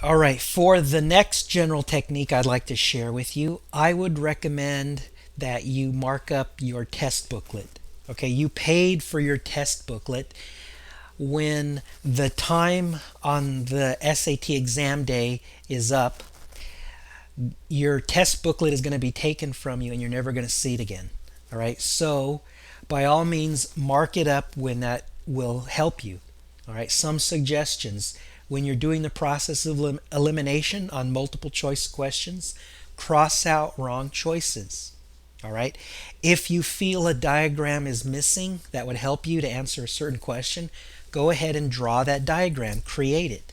All right, for the next general technique I'd like to share with you, I would recommend that you mark up your test booklet. Okay, you paid for your test booklet. When the time on the SAT exam day is up, your test booklet is going to be taken from you and you're never going to see it again. All right, so by all means, mark it up when that will help you. All right, some suggestions when you're doing the process of elimination on multiple choice questions, cross out wrong choices. All right, if you feel a diagram is missing that would help you to answer a certain question, go ahead and draw that diagram, create it.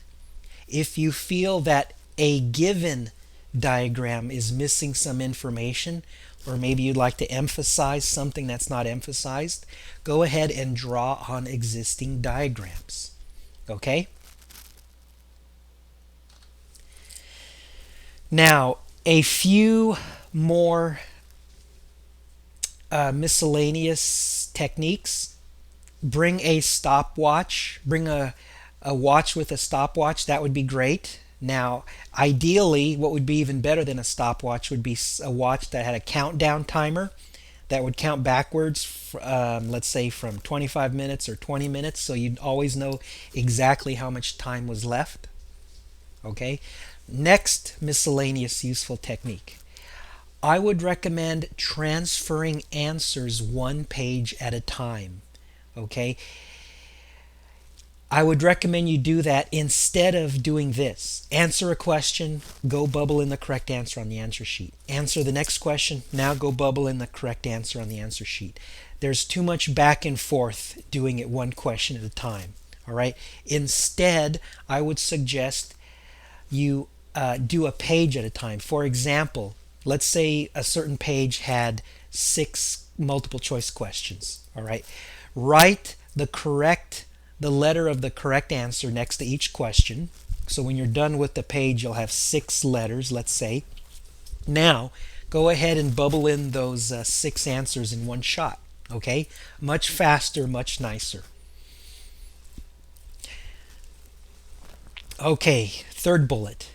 If you feel that a given diagram is missing some information, or maybe you'd like to emphasize something that's not emphasized, go ahead and draw on existing diagrams. Okay? Now, a few more miscellaneous techniques. Bring a stopwatch, bring a watch with a stopwatch. That would be great. Now, ideally, what would be even better than a stopwatch would be a watch that had a countdown timer that would count backwards, let's say from 25 minutes or 20 minutes, so you'd always know exactly how much time was left. Okay? Next miscellaneous useful technique. I would recommend transferring answers one page at a time. Okay? I would recommend you do that instead of doing this. Answer a question, go bubble in the correct answer on the answer sheet. Answer the next question, now go bubble in the correct answer on the answer sheet. There's too much back and forth doing it one question at a time. All right. Instead, I would suggest you do a page at a time. For example, let's say a certain page had 6 multiple choice questions. All right. Write the letter of the correct answer next to each question. So when you're done with the page, you'll have 6 letters, let's say. Now, go ahead and bubble in those 6 answers in one shot. Okay? Much faster, much nicer. Okay, third bullet.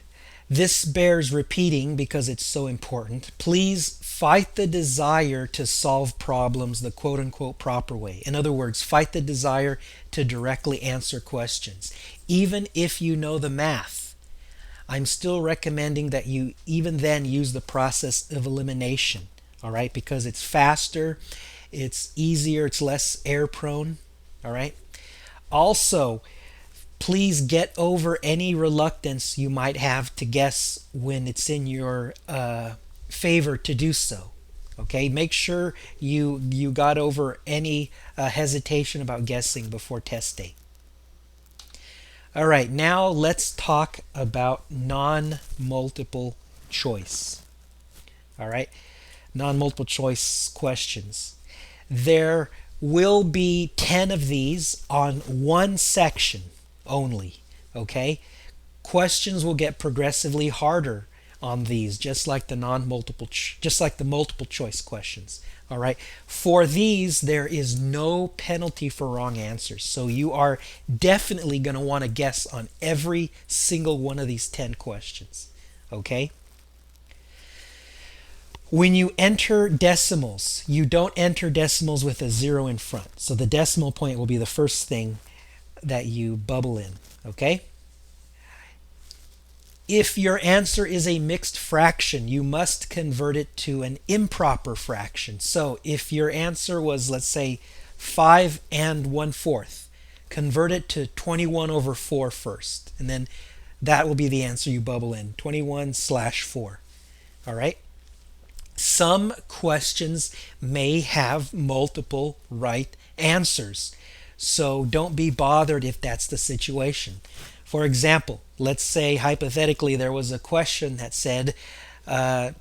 This bears repeating because it's so important. Please fight the desire to solve problems the quote unquote proper way. In other words, fight the desire to directly answer questions. Even if you know the math, I'm still recommending that you even then use the process of elimination. All right, because it's faster, it's easier, it's less error prone. All right. Also, please get over any reluctance you might have to guess when it's in your favor to do so. Okay, make sure you got over any hesitation about guessing before test day. All right, now let's talk about non-multiple choice. All right, non-multiple choice questions. There will be 10 of these on one section only. Okay, questions will get progressively harder on these, just like the just like the multiple choice questions. All right, for these there is no penalty for wrong answers, so you are definitely going to want to guess on every single one of these 10 questions. Okay, when you enter decimals, you don't enter decimals with a 0 in front, so the decimal point will be the first thing that you bubble in. Okay, if your answer is a mixed fraction, you must convert it to an improper fraction. So if your answer was, let's say, 5 and 1/4, convert it to 21 over 4 first, and then that will be the answer you bubble in, 21/4. All right. Some questions may have multiple right answers, so don't be bothered if that's the situation. For example, let's say hypothetically there was a question that said,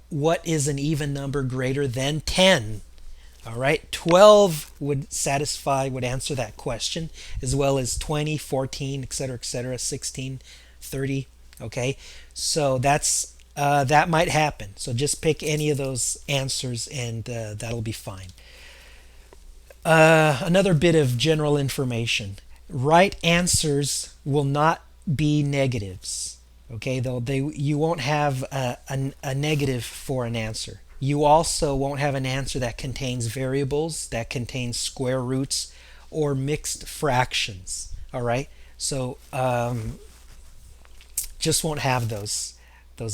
what is an even number greater than 10? All right, 12 would answer that question, as well as 20, 14, etc., 16, 30. Okay, so that might happen. So just pick any of those answers and that'll be fine. Another bit of general information. Right answers will not be negatives. Okay, though you won't have a negative for an answer. You also won't have an answer that contains variables, that contains square roots, or mixed fractions. All right, so just won't have those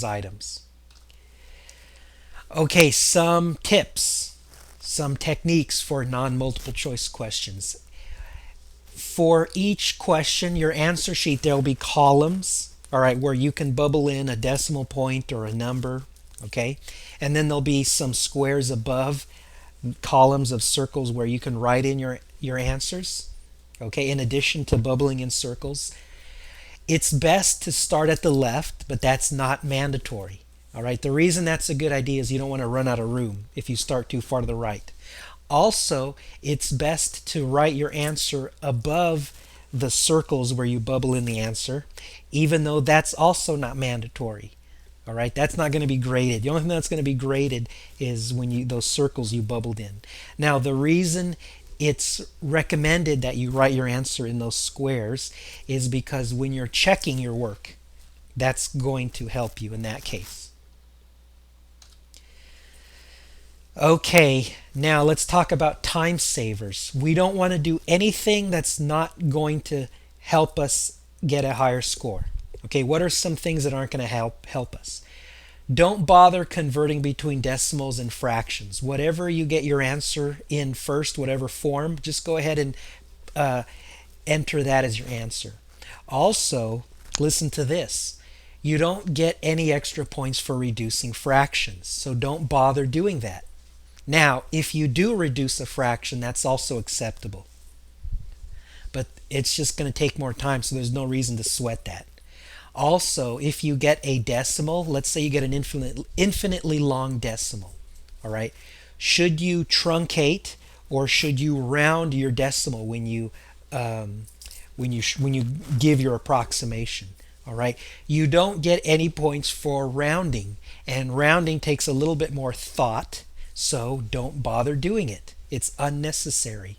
items. Okay, some tips, some techniques for non-multiple choice questions. For each question, your answer sheet, there will be columns, all right, where you can bubble in a decimal point or a number, okay? And then there'll be some squares above, columns of circles where you can write in your answers, okay, in addition to bubbling in circles. It's best to start at the left, but that's not mandatory. All right. The reason that's a good idea is you don't want to run out of room if you start too far to the right. Also, it's best to write your answer above the circles where you bubble in the answer, even though that's also not mandatory. All right, that's not going to be graded. The only thing that's going to be graded is when you those circles you bubbled in. Now, the reason it's recommended that you write your answer in those squares is because when you're checking your work, that's going to help you in that case. Okay, now let's talk about time savers. We don't want to do anything that's not going to help us get a higher score. Okay, what are some things that aren't going to help us? Don't bother converting between decimals and fractions. Whatever you get your answer in first, whatever form, just go ahead and enter that as your answer. Also, listen to this. You don't get any extra points for reducing fractions, so don't bother doing that. Now, if you do reduce a fraction, that's also acceptable. But it's just going to take more time, so there's no reason to sweat that. Also, if you get a decimal, let's say you get an infinitely long decimal, all right? Should you truncate or should you round your decimal when you give your approximation? All right, you don't get any points for rounding, and rounding takes a little bit more thought, so don't bother doing it. It's unnecessary.